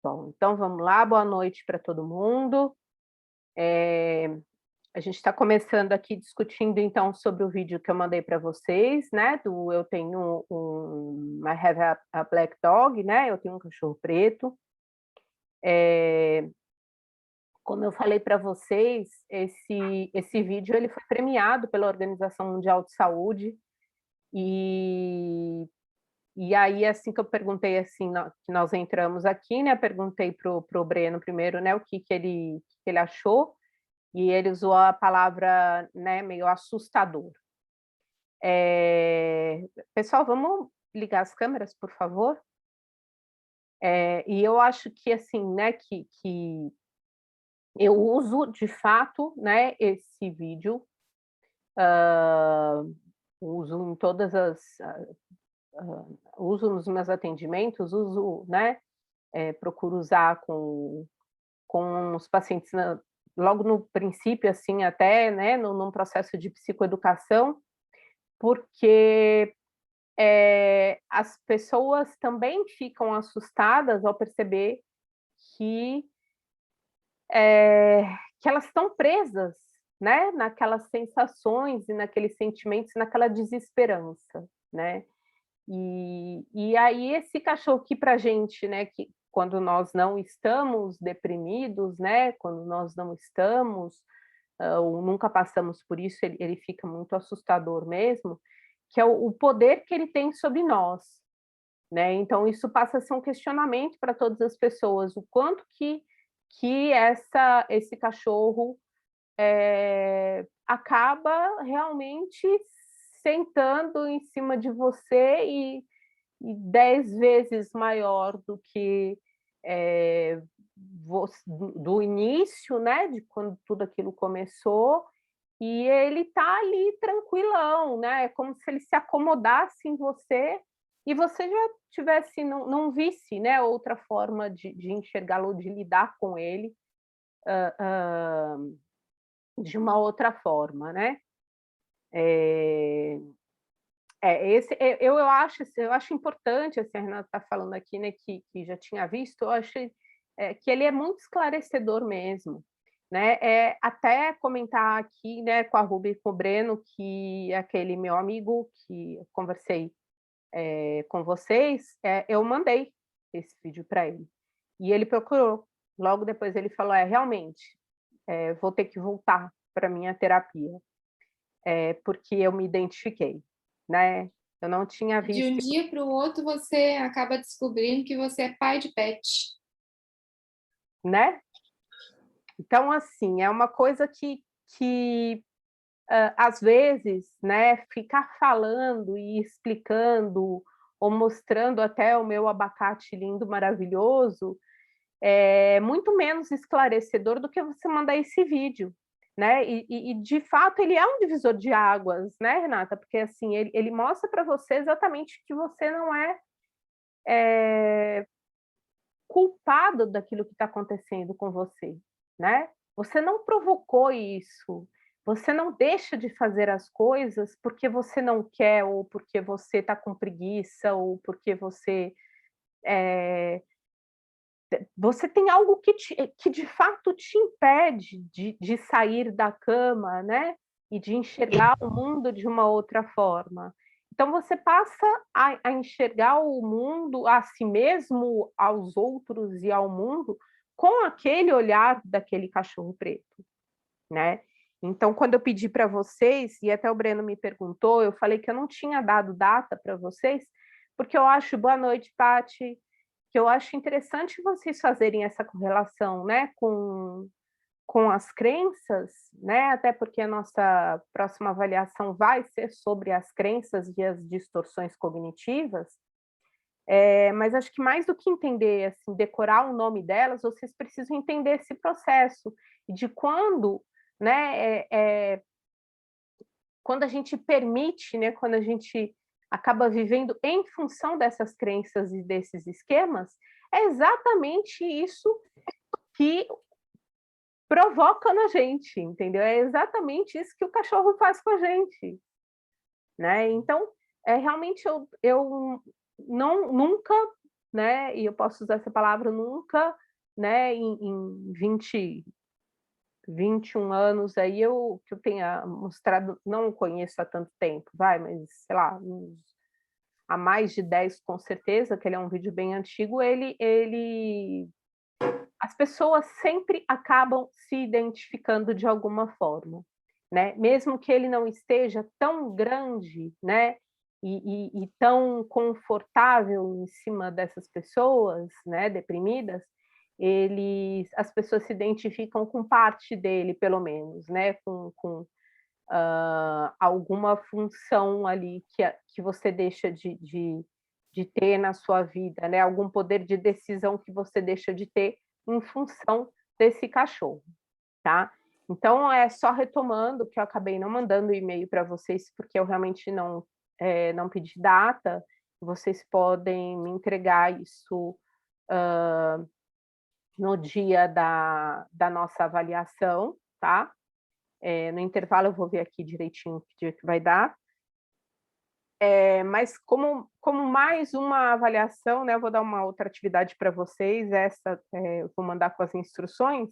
Bom, então vamos lá, boa noite para todo mundo. A gente está começando aqui discutindo então sobre o vídeo que eu mandei para vocês, né, do eu tenho I have a black dog, né, eu tenho um cachorro preto. Como eu falei para vocês, esse vídeo ele foi premiado pela Organização Mundial de Saúde, e e aí, assim que eu perguntei, assim, que nós entramos aqui, né, perguntei pro Breno primeiro, né, o que ele achou, e ele usou a palavra, né, meio assustador. Pessoal, vamos ligar as câmeras, por favor? E eu acho que, assim, né, que eu uso, de fato, né, esse vídeo, hã, uso em todas as uso nos meus atendimentos, uso, né, procuro usar com os pacientes logo no princípio, assim, até, né, num processo de psicoeducação, porque, as pessoas também ficam assustadas ao perceber que, eh, que elas estão presas, né, naquelas sensações e naqueles sentimentos, naquela desesperança, né. E aí esse cachorro que para a gente, né, que quando nós não estamos deprimidos, né, quando nós não estamos, ou nunca passamos por isso, ele fica muito assustador mesmo, que é o poder que ele tem sobre nós, né. Então isso passa a ser um questionamento para todas as pessoas, o quanto que esse cachorro, acaba realmente sentando em cima de você e 10 vezes maior do que, do início, né, de quando tudo aquilo começou, e ele está ali tranquilão, né, é como se ele se acomodasse em você e você já tivesse não visse, né, outra forma de enxergá-lo, de lidar com ele, de uma outra forma, né. Eh esse eu acho importante, assim, a Renata tá falando aqui, né, que já tinha visto, eu achei, que ele é muito esclarecedor mesmo, né, até comentar aqui, né, com a Ruby e com o Breno, que aquele meu amigo que eu conversei, com vocês, eu mandei esse vídeo para ele, e ele procurou. Logo depois ele falou: "É, realmente, vou ter que voltar para minha terapia, porque eu me identifiquei", né. Eu não tinha De um visto, dia para o outro, você acaba descobrindo que você é pai de pet. né. Então, assim, é uma coisa que, às vezes, né, ficar falando e explicando ou mostrando até o meu abacate lindo, maravilhoso, é muito menos esclarecedor do que você mandar esse vídeo, né. E de fato ele é um divisor de águas, né, Renata, porque, assim, ele mostra para você exatamente que você não é, eh culpado daquilo que está acontecendo com você, né. Você não provocou isso, você não deixa de fazer as coisas porque você não quer ou porque você está com preguiça ou porque eh, você tem algo que de fato te impede de sair da cama, né, e de enxergar o mundo de uma outra forma. Então você passa a enxergar o mundo, a si mesmo, aos outros e ao mundo, com aquele olhar daquele cachorro preto, né. Então quando eu pedi para vocês, e até o Breno me perguntou, eu falei que eu não tinha dado data para vocês, porque eu acho boa noite, Pati, que eu acho interessante vocês fazerem essa correlação, né, com as crenças, né, até porque a nossa próxima avaliação vai ser sobre as crenças e as distorções cognitivas, mas acho que mais do que entender, assim, decorar o nome delas, vocês precisam entender esse processo, e de quando, né, quando a gente permite, né, quando a gente acaba vivendo em função dessas crenças e desses esquemas, é exatamente isso que provoca na gente, entendeu? É exatamente isso que o cachorro faz com a gente, né. Então, realmente eu não nunca né, e eu posso usar essa palavra nunca, né, em 21 anos aí que eu tenha mostrado, não conheço há tanto tempo, vai, mas sei lá, há mais de 10 com certeza, que ele é um vídeo bem antigo, as pessoas sempre acabam se identificando de alguma forma, né, mesmo que ele não esteja tão grande, né, e tão confortável em cima dessas pessoas, né, deprimidas, as pessoas se identificam com parte dele pelo menos, né, com alguma função ali que você deixa de ter na sua vida, né, algum poder de decisão que você deixa de ter em função desse cachorro, tá. Então, é só retomando que eu acabei não mandando e-mail para vocês, porque eu realmente não pedi data, vocês podem me entregar isso, no dia da nossa avaliação, tá. No intervalo eu vou ver aqui direitinho que dia que vai dar. Mas como mais uma avaliação, né, eu vou dar uma outra atividade para vocês, eu vou mandar com as instruções,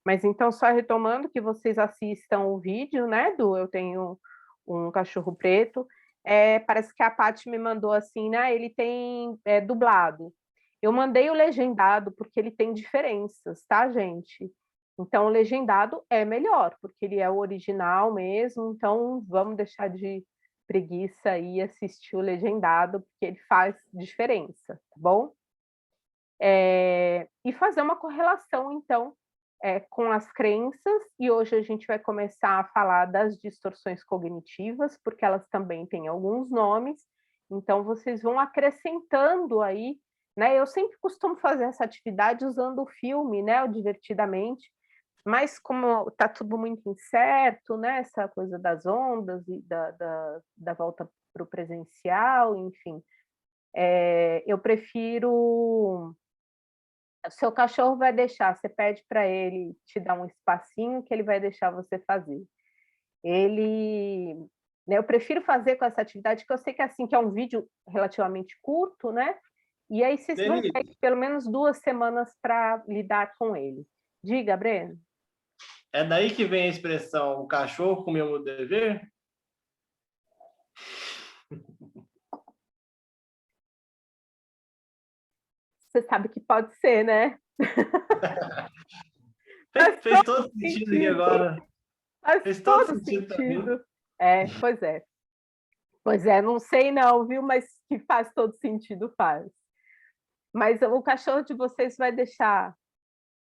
mas então só retomando que vocês assistam o vídeo, né, do Eu Tenho um Cachorro Preto, parece que a Paty me mandou assim, né, ele tem, dublado. Eu mandei o legendado, porque ele tem diferenças, tá, gente? Então o legendado é melhor, porque ele é o original mesmo, então vamos deixar de preguiça e assistir o legendado, porque ele faz diferença, tá bom? E fazer uma correlação, então, com as crenças, e hoje a gente vai começar a falar das distorções cognitivas, porque elas também têm alguns nomes, então vocês vão acrescentando aí, né? Eu sempre costumo fazer essa atividade usando o filme, né? O Divertidamente, mas como está tudo muito incerto, né? Essa coisa das ondas e da volta para o presencial, enfim, eu prefiro o seu cachorro vai deixar, você pede para ele te dar um espacinho que ele vai deixar você fazer. Ele, né, eu prefiro fazer com essa atividade, que eu sei que assim, que é um vídeo relativamente curto, né? E aí vocês vão ter Denise, pelo menos 2 semanas para lidar com ele. Diga, Breno. é daí que vem a expressão o cachorro comeu meu dever? Você sabe que pode ser, né? Faz Fez todo todo sentido aqui sentido, agora. faz Fez todo todo sentido para mim. sentido. Pois é. Pois é, não sei não, viu, mas que faz todo sentido, faz. Mas o cachorro de vocês vai deixar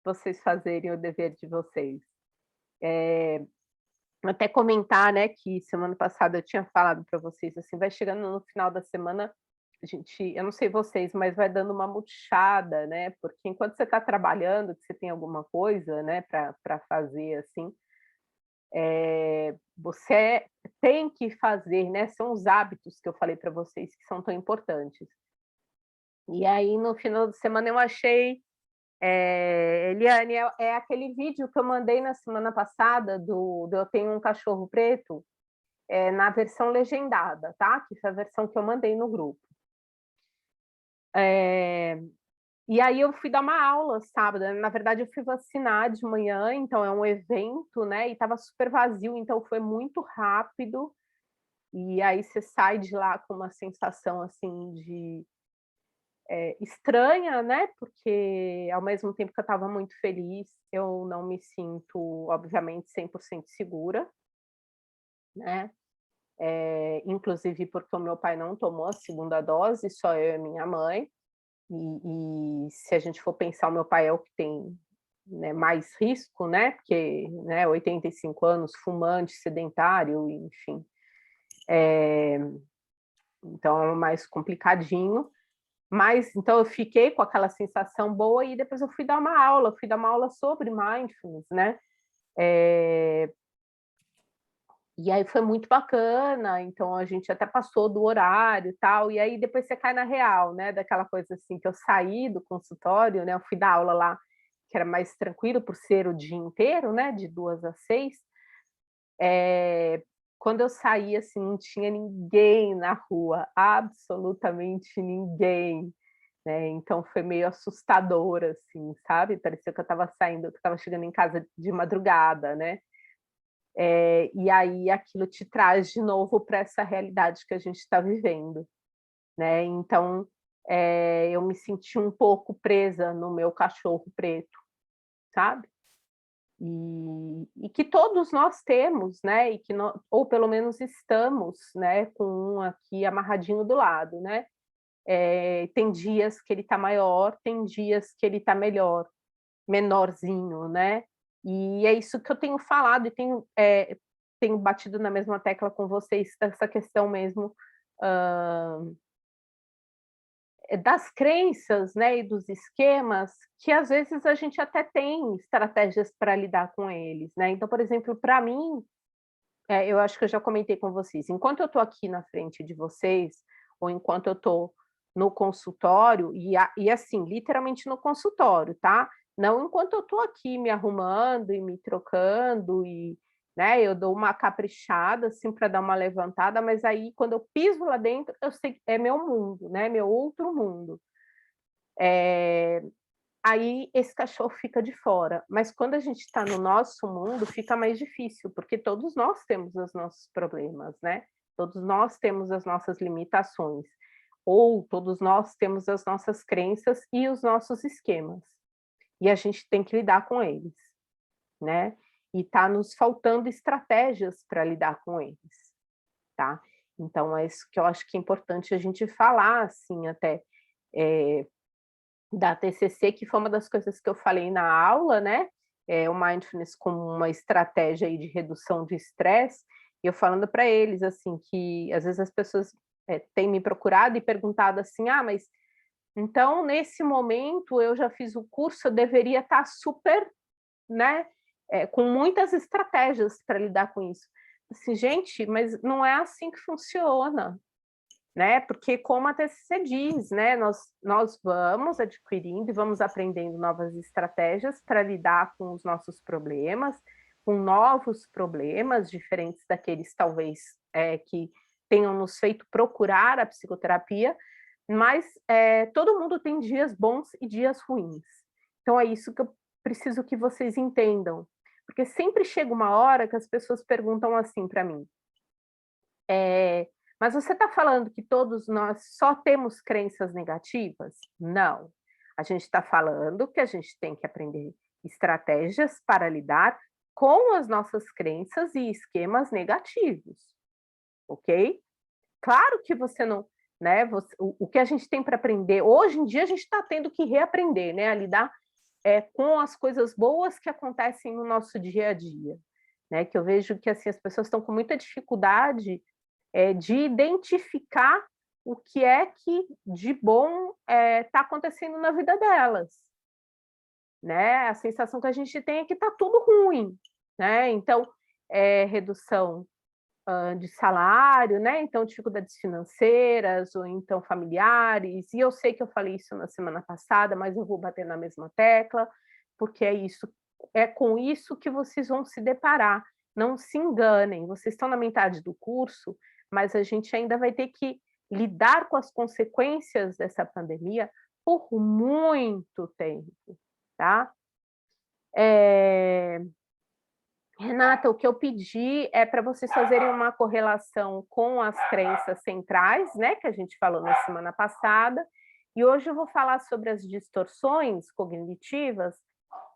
vocês fazerem o dever de vocês. Até comentar, né, que semana passada eu tinha falado para vocês, assim, vai chegando no final da semana, eu não sei vocês, mas vai dando uma murchada, né, porque enquanto você está trabalhando, que você tem alguma coisa, né, para fazer, assim, você tem que fazer, né, são os hábitos que eu falei para vocês que são tão importantes. E aí, no final de semana, eu achei, Eliane, é aquele vídeo que eu mandei na semana passada do Eu Tenho um Cachorro Preto, na versão legendada, tá? Que foi a versão que eu mandei no grupo. E aí eu fui dar uma aula sábado, na verdade eu fui vacinar de manhã, então é um evento, né? E estava super vazio, então foi muito rápido. E aí você sai de lá com uma sensação assim de estranha, né? Porque ao mesmo tempo que eu estava muito feliz, eu não me sinto, obviamente, 100% segura, né? Inclusive porque o meu pai não tomou a segunda dose, só eu e minha mãe. E se a gente for pensar, o meu pai é o que tem, né, mais risco, né? Porque, né, 85 anos, fumante, sedentário, enfim. Então é mais complicadinho. Mas então eu fiquei com aquela sensação boa e depois eu fui dar uma aula sobre mindfulness, né? E aí foi muito bacana, então a gente até passou do horário e tal, e aí depois você cai na real, né? Daquela coisa assim, que eu saí do consultório, né? Eu fui dar aula lá, que era mais tranquilo por ser o dia inteiro, né? De 2 às 6. Quando eu saí, assim, não tinha ninguém na rua, absolutamente ninguém. né? Então foi meio assustador, assim, sabe? Parecia que eu estava saindo, que eu estava chegando em casa de madrugada, né? E aí aquilo te traz de novo para essa realidade que a gente está vivendo, né? Então eu me senti um pouco presa no meu cachorro preto, sabe? E que todos nós temos, né? E que ou pelo menos estamos, né? Com um aqui amarradinho do lado, né? Tem dias que ele está maior, tem dias que ele está melhor, menorzinho, né? E é isso que eu tenho falado e tenho batido na mesma tecla com vocês, essa questão mesmo das crenças, né, e dos esquemas, que às vezes a gente até tem estratégias para lidar com eles, né? Então, por exemplo, para mim, eu acho que eu já comentei com vocês, enquanto eu estou aqui na frente de vocês, ou enquanto eu estou no consultório, e assim, literalmente no consultório, tá? Não enquanto eu estou aqui me arrumando e me trocando, e né, eu dou uma caprichada assim para dar uma levantada, mas aí quando eu piso lá dentro, eu sei que é meu mundo, né? Meu outro mundo. Aí esse cachorro fica de fora, mas quando a gente está no nosso mundo, fica mais difícil, porque todos nós temos os nossos problemas, né? Todos nós temos as nossas limitações, ou todos nós temos as nossas crenças e os nossos esquemas, e a gente tem que lidar com eles, né? E está nos faltando estratégias para lidar com eles, tá? Então é isso que eu acho que é importante a gente falar, assim, até da TCC, que foi uma das coisas que eu falei na aula, né? O mindfulness como uma estratégia aí de redução de estresse, e eu falando para eles assim que às vezes as pessoas têm me procurado e perguntado assim, mas então nesse momento eu já fiz o curso, eu deveria estar super, né? Com muitas estratégias para lidar com isso. Assim, gente, mas não é assim que funciona, né? Porque como a TCC diz, né? Nós vamos adquirindo e vamos aprendendo novas estratégias para lidar com os nossos problemas, com novos problemas diferentes daqueles talvez que tenham nos feito procurar a psicoterapia, mas todo mundo tem dias bons e dias ruins. Então é isso que eu preciso que vocês entendam, porque sempre chega uma hora que as pessoas perguntam assim para mim, mas você está falando que todos nós só temos crenças negativas? Não. A gente está falando que a gente tem que aprender estratégias para lidar com as nossas crenças e esquemas negativos, ok? Claro que você não, né? O que a gente tem para aprender hoje em dia a gente está tendo que reaprender, né? A lidar com as coisas boas que acontecem no nosso dia a dia, né? Que eu vejo que assim as pessoas estão com muita dificuldade de identificar o que é que de bom está acontecendo na vida delas, né? A sensação que a gente tem é que está tudo ruim, né? Então, redução de salário, né? Então, dificuldades financeiras ou então familiares. E eu sei que eu falei isso na semana passada, mas eu vou bater na mesma tecla, porque é com isso que vocês vão se deparar. Não se enganem, vocês estão na metade do curso, mas a gente ainda vai ter que lidar com as consequências dessa pandemia por muito tempo, tá? Renata, o que eu pedi é para vocês fazerem uma correlação com as crenças centrais, né, que a gente falou na semana passada, e hoje eu vou falar sobre as distorções cognitivas.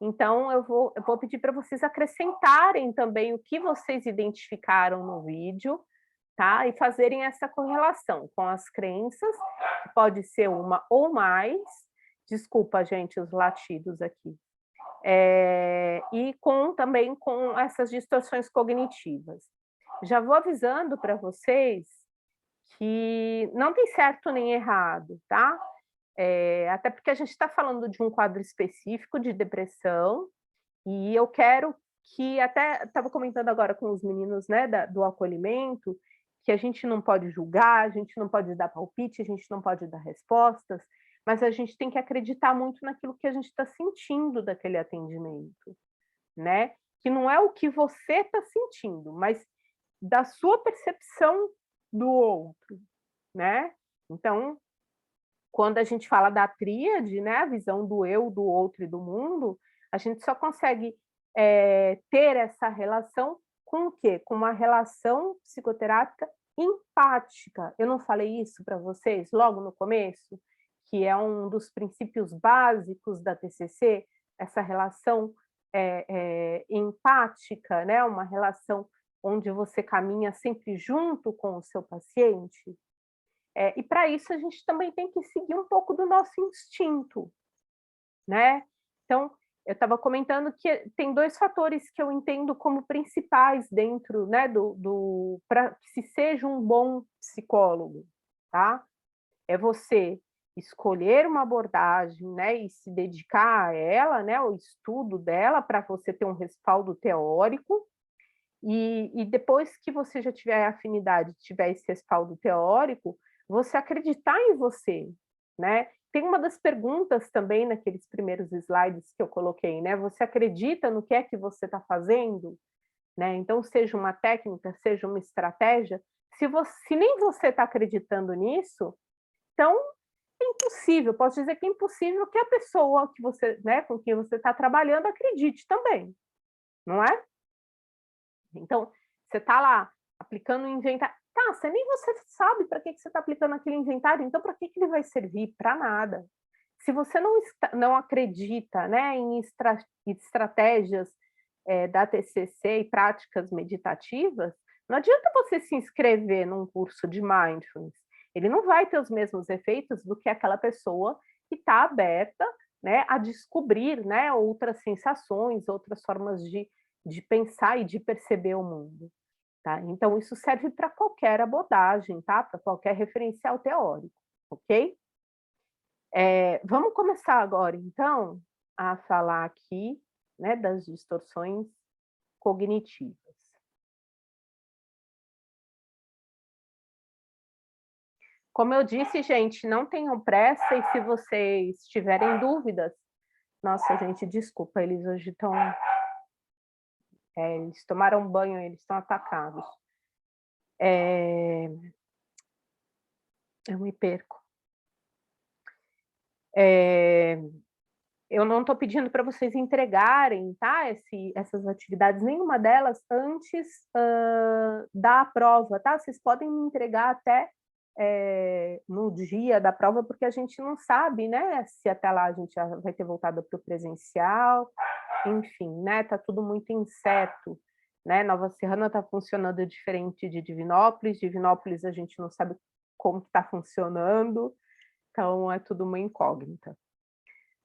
Então, eu vou pedir para vocês acrescentarem também o que vocês identificaram no vídeo, tá? E fazerem essa correlação com as crenças, que pode ser uma ou mais. Desculpa, gente, os latidos aqui. E também com essas distorções cognitivas. Já vou avisando para vocês que não tem certo nem errado, tá? Até porque a gente está falando de um quadro específico de depressão, e eu quero que, até estava comentando agora com os meninos, né, do acolhimento, que a gente não pode julgar, a gente não pode dar palpite, a gente não pode dar respostas, mas a gente tem que acreditar muito naquilo que a gente está sentindo daquele atendimento, né? Que não é o que você está sentindo, mas da sua percepção do outro, né? Então, quando a gente fala da tríade, né, a visão do eu, do outro e do mundo, a gente só consegue ter essa relação com o quê? Com uma relação psicoterápica empática. Eu não falei isso para vocês logo no começo? Que é um dos princípios básicos da TCC, essa relação empática, né? Uma relação onde você caminha sempre junto com o seu paciente. E para isso a gente também tem que seguir um pouco do nosso instinto, né? Então, eu estava comentando que tem 2 fatores que eu entendo como principais dentro, né, para que se seja um bom psicólogo, tá? É você escolher uma abordagem, né, e se dedicar a ela, né, o estudo dela, para você ter um respaldo teórico, e depois que você já tiver afinidade, tiver esse respaldo teórico, você acreditar em você, né? Tem uma das perguntas também naqueles primeiros slides que eu coloquei, né? Você acredita no que é que você está fazendo? Né? Então, seja uma técnica, seja uma estratégia, se nem você está acreditando nisso, então é impossível, posso dizer que é impossível que a pessoa que você, né, com quem você está trabalhando acredite também, não é? Então, você está lá aplicando um inventário. Tá, você nem você sabe para que você está aplicando aquele inventário, então para que ele vai servir? Para nada. Se você não acredita, né, em estratégias da TCC e práticas meditativas, não adianta você se inscrever num curso de mindfulness. Ele não vai ter os mesmos efeitos do que aquela pessoa que está aberta, né, a descobrir, né, outras sensações, outras formas de pensar e de perceber o mundo. Tá? Então, isso serve para qualquer abordagem, tá? Para qualquer referencial teórico, ok? Vamos começar agora, então, a falar aqui, né, das distorções cognitivas. Como eu disse, gente, não tenham pressa, e se vocês tiverem dúvidas, nossa, gente, desculpa, eles hoje estão... eles tomaram banho, eles estão atacados. Eu me perco. Eu não estou pedindo para vocês entregarem, tá, essas atividades, nenhuma delas antes da prova, tá? Vocês podem me entregar até no dia da prova, porque a gente não sabe, né, se até lá a gente já vai ter voltado para o presencial, enfim, né, tá tudo muito incerto, né? Nova Serrana está funcionando diferente de Divinópolis a gente não sabe como está funcionando, então é tudo uma incógnita.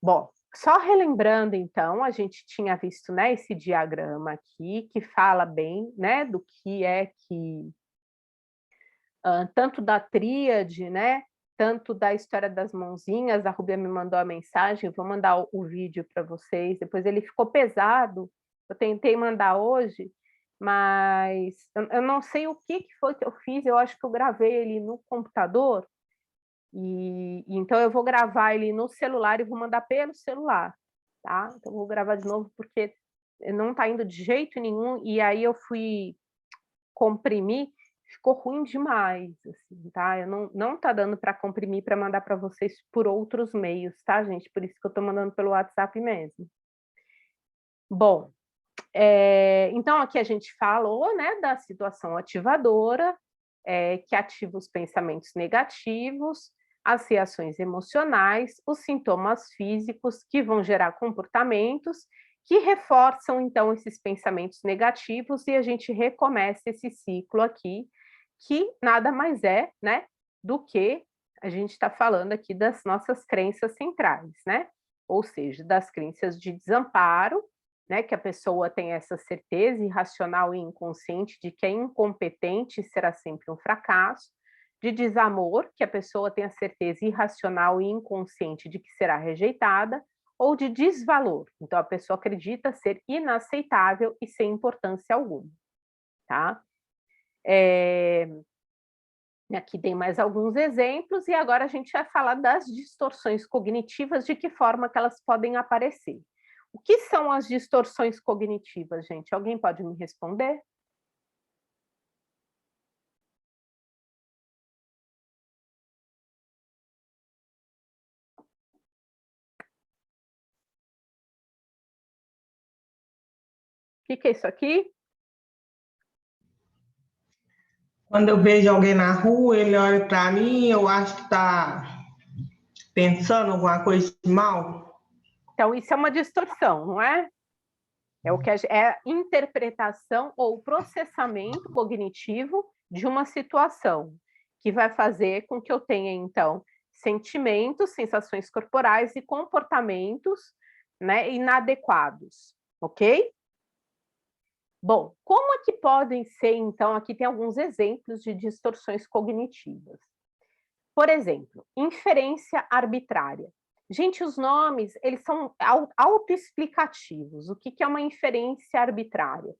Bom, só relembrando então, a gente tinha visto, né, esse diagrama aqui, que fala bem, né, do que é que tanto da tríade, né, tanto da história das mãozinhas. A Rúbia me mandou a mensagem, vou mandar o vídeo para vocês, depois ele ficou pesado, eu tentei mandar hoje, mas eu não sei o que foi que eu fiz, eu acho que eu gravei ele no computador, então eu vou gravar ele no celular e vou mandar pelo celular, tá? Então eu vou gravar de novo, porque não está indo de jeito nenhum, e aí eu fui comprimir, ficou ruim demais, assim, tá? Não tá dando para comprimir para mandar para vocês por outros meios, tá, gente? Por isso que eu estou mandando pelo WhatsApp mesmo. Bom, então aqui a gente falou, né, da situação ativadora, que ativa os pensamentos negativos, as reações emocionais, os sintomas físicos que vão gerar comportamentos que reforçam, então, esses pensamentos negativos, e a gente recomeça esse ciclo aqui, que nada mais é, né, do que a gente está falando aqui das nossas crenças centrais, né? Ou seja, das crenças de desamparo, né, que a pessoa tem essa certeza irracional e inconsciente de que é incompetente e será sempre um fracasso, de desamor, que a pessoa tem a certeza irracional e inconsciente de que será rejeitada, ou de desvalor, então a pessoa acredita ser inaceitável e sem importância alguma, tá? Aqui tem mais alguns exemplos, e agora a gente vai falar das distorções cognitivas, de que forma que elas podem aparecer. O que são as distorções cognitivas, gente? Alguém pode me responder? que é isso aqui? Quando eu vejo alguém na rua, ele olha para mim, eu acho que está pensando alguma coisa de mal. Então, isso é uma distorção, não é? É o que é a interpretação ou processamento cognitivo de uma situação, que vai fazer com que eu tenha, então, sentimentos, sensações corporais e comportamentos, né, inadequados, ok? Bom, como é que podem ser, então, aqui tem alguns exemplos de distorções cognitivas. Por exemplo, inferência arbitrária. Gente, os nomes, eles são autoexplicativos. O que é uma inferência arbitrária?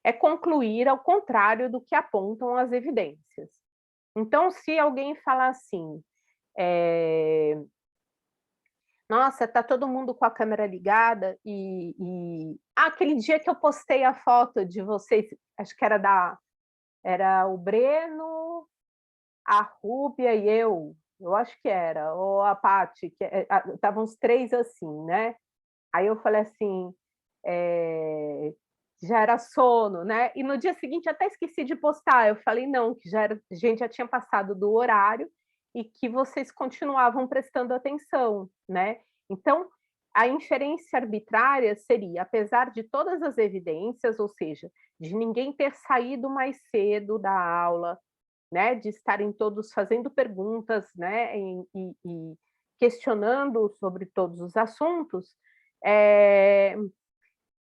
É concluir ao contrário do que apontam as evidências. Então, se alguém fala assim, nossa, tá todo mundo com a câmera ligada aquele dia que eu postei a foto de vocês, acho que era o Breno, a Rúbia e eu acho que era, ou a Paty, estavam os três assim, né? Aí eu falei assim, já era sono, né? E no dia seguinte até esqueci de postar, eu falei não, que a gente já tinha passado do horário e que vocês continuavam prestando atenção, né? Então, a inferência arbitrária seria, apesar de todas as evidências, ou seja, de ninguém ter saído mais cedo da aula, né, de estarem todos fazendo perguntas, né, e questionando sobre todos os assuntos,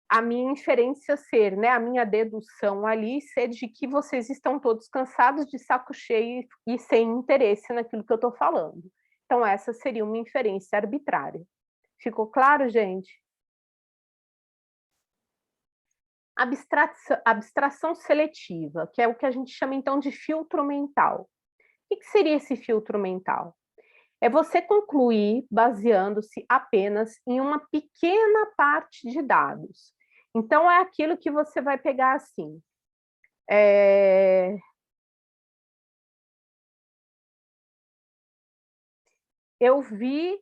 a minha inferência ser, né, a minha dedução ali ser de que vocês estão todos cansados, de saco cheio e sem interesse naquilo que eu estou falando. Então, essa seria uma inferência arbitrária. Ficou claro, gente? Abstração seletiva, que é o que a gente chama, então, de filtro mental. O que seria esse filtro mental? É você concluir baseando-se apenas em uma pequena parte de dados. Então, é aquilo que você vai pegar assim. Eu vi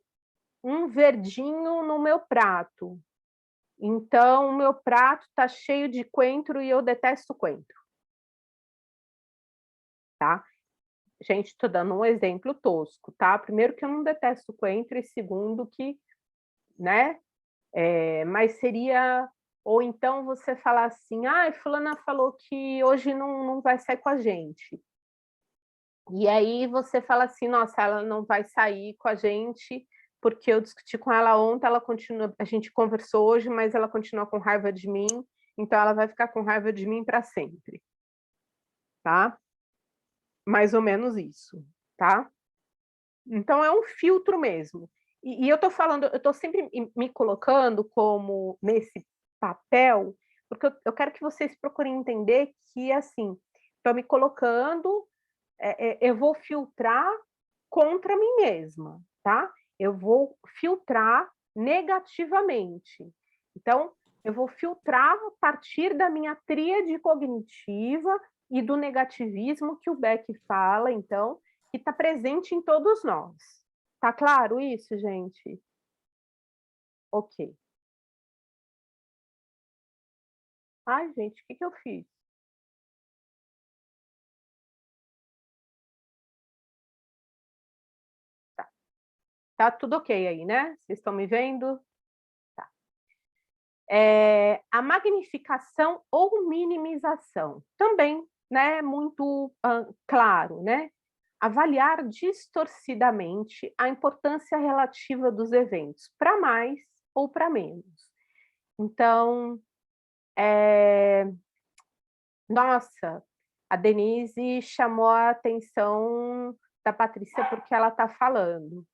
um verdinho no meu prato. Então, o meu prato está cheio de coentro e eu detesto coentro. Tá? Gente, estou dando um exemplo tosco, tá? Primeiro que eu não detesto coentro e segundo que, né? Mas seria... Ou então você falar assim, fulana falou que hoje não vai sair com a gente. E aí você fala assim, nossa, ela não vai sair com a gente porque eu discuti com ela ontem, a gente conversou hoje, mas ela continua com raiva de mim, então ela vai ficar com raiva de mim para sempre. Tá? Mais ou menos isso, tá? Então é um filtro mesmo. E eu estou falando, eu estou sempre me colocando como nesse papel, porque eu quero que vocês procurem entender que, assim, estou me colocando, eu vou filtrar contra mim mesma, tá? Eu vou filtrar negativamente. Então, eu vou filtrar a partir da minha tríade cognitiva e do negativismo que o Beck fala, então, que está presente em todos nós. Tá claro isso, gente? Ok. Ai, gente, o que eu fiz? Tá tudo ok aí, né? Vocês estão me vendo? Tá. A magnificação ou minimização. Também, né? Muito claro, né? Avaliar distorcidamente a importância relativa dos eventos, para mais ou para menos. Então, nossa, a Denise chamou a atenção da Patrícia porque ela está falando.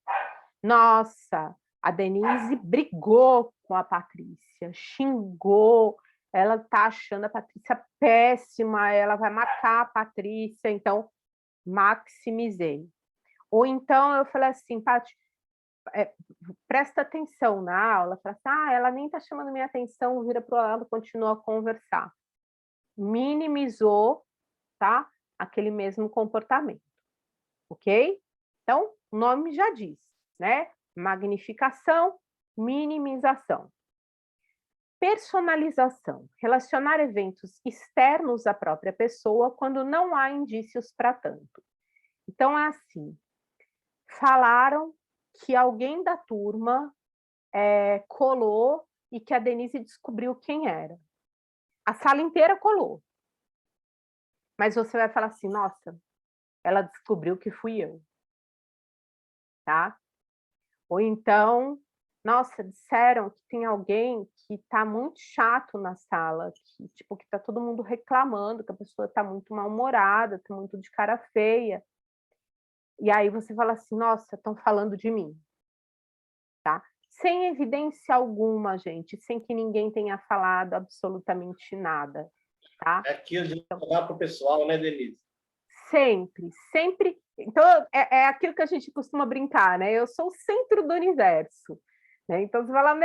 Nossa, a Denise brigou com a Patrícia, xingou, ela está achando a Patrícia péssima, ela vai marcar a Patrícia, então maximizei. Ou então eu falei assim, Paty, presta atenção na aula, fala assim, ela nem está chamando minha atenção, vira para o lado, continua a conversar. Minimizou, tá? Aquele mesmo comportamento, ok? Então, o nome já diz, né? Magnificação, minimização. personalização, relacionar eventos externos à própria pessoa quando não há indícios para tanto. Então, é assim, falaram que alguém da turma colou e que a Denise descobriu quem era. A sala inteira colou. Mas você vai falar assim, nossa, ela descobriu que fui eu. Tá? Ou então, nossa, disseram que tem alguém que está muito chato na sala, que tipo que está todo mundo reclamando, que a pessoa está muito mal-humorada, está muito de cara feia. E aí você fala assim, nossa, estão falando de mim, tá? Sem evidência alguma, gente, sem que ninguém tenha falado absolutamente nada, tá? É aquilo de falar para o pessoal, né, Denise? Sempre, sempre. Então, é aquilo que a gente costuma brincar, né? Eu sou o centro do universo. Né? Então, você fala,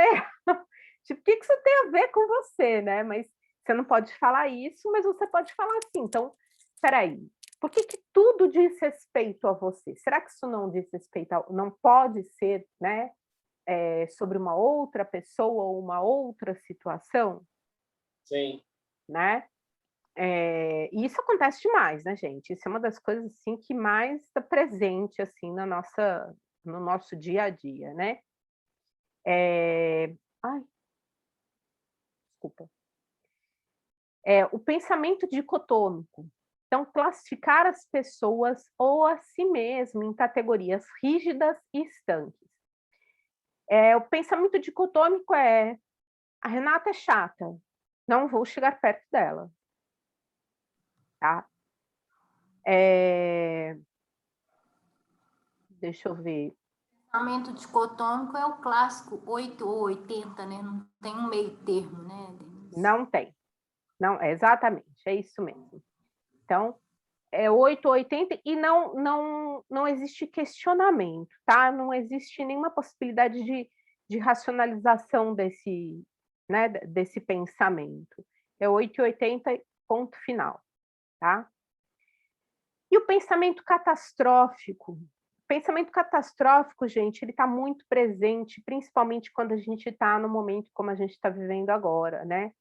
tipo, o que isso tem a ver com você, né? Mas você não pode falar isso, mas você pode falar assim. Então, espera aí, por que tudo diz respeito a você? Será que isso não diz respeito não pode ser, né, sobre uma outra pessoa ou uma outra situação? Sim. Né? E isso acontece demais, né, gente? Isso é uma das coisas assim que mais está presente assim no nosso dia a dia, né? Ai, desculpa. O pensamento dicotômico. Então, classificar as pessoas ou a si mesmo em categorias rígidas e estanques. O pensamento dicotômico é: a Renata é chata, não vou chegar perto dela. Tá? Deixa eu ver. O pensamento dicotômico é o clássico 8 ou 80, né? Não tem um meio termo, né, Denise? Não tem. Não, exatamente, é isso mesmo. Então, é 8 ou 80 e não existe questionamento, tá? Não existe nenhuma possibilidade de racionalização né, desse pensamento. É 8 e 80, ponto final, tá? E o pensamento catastrófico? O pensamento catastrófico, gente, ele está muito presente, principalmente quando a gente está no momento como a gente está vivendo agora, né?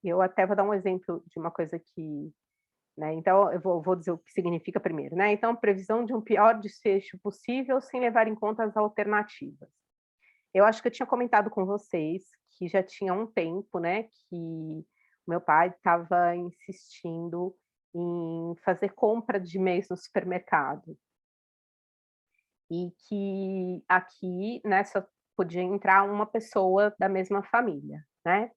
Eu até vou dar um exemplo de uma coisa que... Né? Então, eu vou dizer o que significa primeiro. Né? Então, previsão de um pior desfecho possível sem levar em conta as alternativas. Eu acho que eu tinha comentado com vocês que já tinha um tempo, né, que meu pai estava insistindo em fazer compra de mês no supermercado. E que aqui, né, só podia entrar uma pessoa da mesma família, né?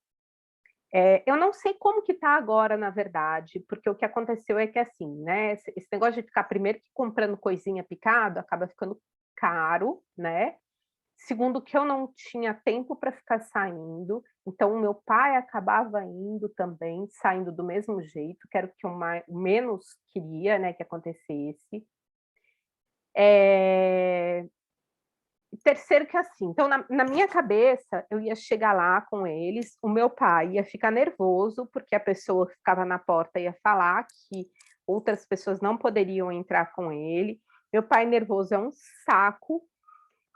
Eu não sei como que está agora, na verdade, porque o que aconteceu é que, assim, né, esse negócio de ficar primeiro que comprando coisinha picado acaba ficando caro, né? Segundo, que eu não tinha tempo para ficar saindo, então o meu pai acabava indo também, saindo do mesmo jeito, que era o que eu menos queria, né, que acontecesse. Terceiro que assim, então na minha cabeça eu ia chegar lá com eles, o meu pai ia ficar nervoso porque a pessoa que ficava na porta ia falar que outras pessoas não poderiam entrar com ele. Meu pai nervoso é um saco,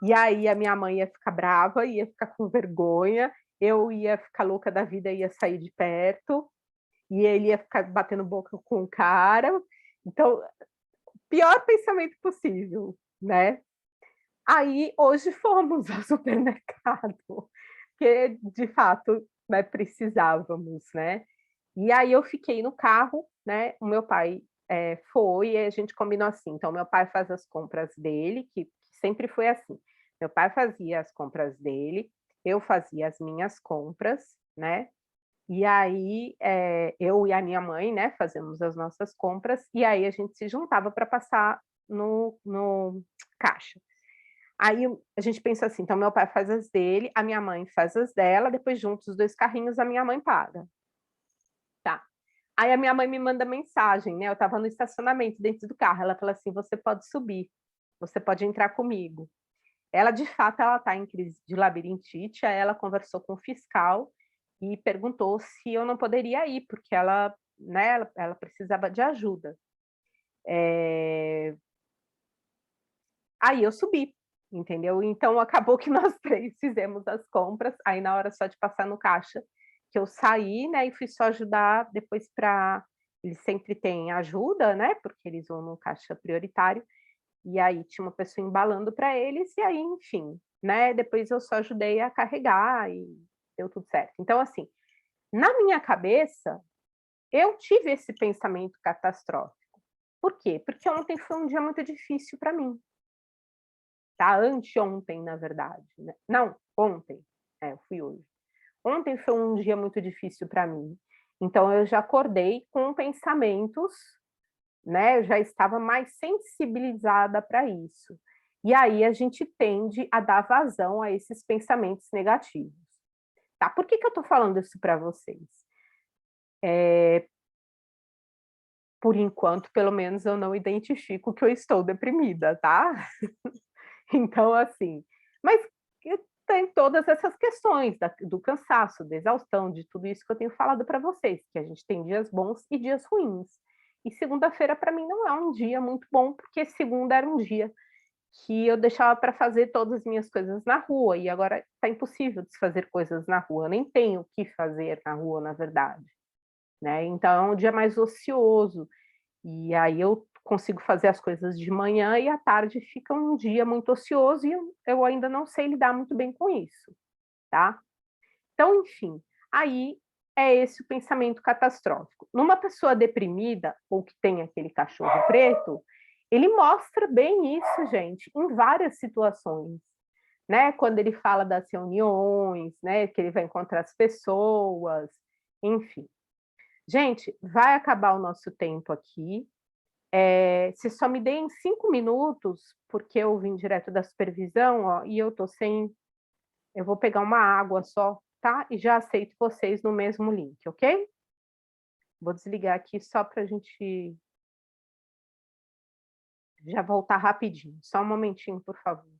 e aí a minha mãe ia ficar brava, ia ficar com vergonha, eu ia ficar louca da vida, ia sair de perto, e ele ia ficar batendo boca com o cara. Então, pior pensamento possível, né? Aí, hoje fomos ao supermercado, porque, de fato, né, precisávamos, né? E aí eu fiquei no carro, né? O meu pai foi e a gente combinou assim. Então, meu pai faz as compras dele, que sempre foi assim. Meu pai fazia as compras dele, eu fazia as minhas compras, né? E aí eu e a minha mãe, né, fazemos as nossas compras, e aí a gente se juntava para passar no caixa. Aí a gente pensa assim, então meu pai faz as dele, a minha mãe faz as dela, depois juntos os 2 carrinhos, a minha mãe paga. Tá. Aí a minha mãe me manda mensagem, né, eu estava no estacionamento dentro do carro, ela fala assim: "Você pode subir, você pode entrar comigo". Ela, de fato, ela está em crise de labirintite, aí ela conversou com o fiscal e perguntou se eu não poderia ir, porque ela, né, ela precisava de ajuda. Aí eu subi. entendeu? Então, acabou que nós 3 fizemos as compras, aí na hora só de passar no caixa, que eu saí, né, e fui só ajudar depois para eles sempre têm ajuda, né, porque eles vão no caixa prioritário, e aí tinha uma pessoa embalando para eles, e aí, enfim, né, depois eu só ajudei a carregar e deu tudo certo. Então, assim, na minha cabeça, eu tive esse pensamento catastrófico. Por quê? Porque ontem foi um dia muito difícil para mim, tá? Anteontem, na verdade, né? Não, ontem. Eu fui hoje. Ontem foi um dia muito difícil para mim. Então eu já acordei com pensamentos, né? Eu já estava mais sensibilizada para isso. E aí a gente tende a dar vazão a esses pensamentos negativos. Tá? Por que eu estou falando isso para vocês? Por enquanto, pelo menos, eu não identifico que eu estou deprimida, tá? Então, assim, mas tem todas essas questões do cansaço, da exaustão, de tudo isso que eu tenho falado para vocês, que a gente tem dias bons e dias ruins. E segunda-feira, para mim, não é um dia muito bom, porque segunda era um dia que eu deixava para fazer todas as minhas coisas na rua, e agora está impossível de se fazer coisas na rua, eu nem tenho o que fazer na rua, na verdade. Né? Então, é um dia mais ocioso, e aí eu consigo fazer as coisas de manhã e à tarde fica um dia muito ocioso e eu ainda não sei lidar muito bem com isso, tá? Então, enfim, aí é esse o pensamento catastrófico. Numa pessoa deprimida ou que tem aquele cachorro preto, ele mostra bem isso, gente, em várias situações, né? Quando ele fala das reuniões, né? Que ele vai encontrar as pessoas, enfim. Gente, vai acabar o nosso tempo aqui. Vocês só me deem 5 minutos, porque eu vim direto da supervisão, ó, e eu tô sem. Eu vou pegar uma água só, tá? E já aceito vocês no mesmo link, ok? Vou desligar aqui só para a gente já voltar rapidinho. Só um momentinho, por favor.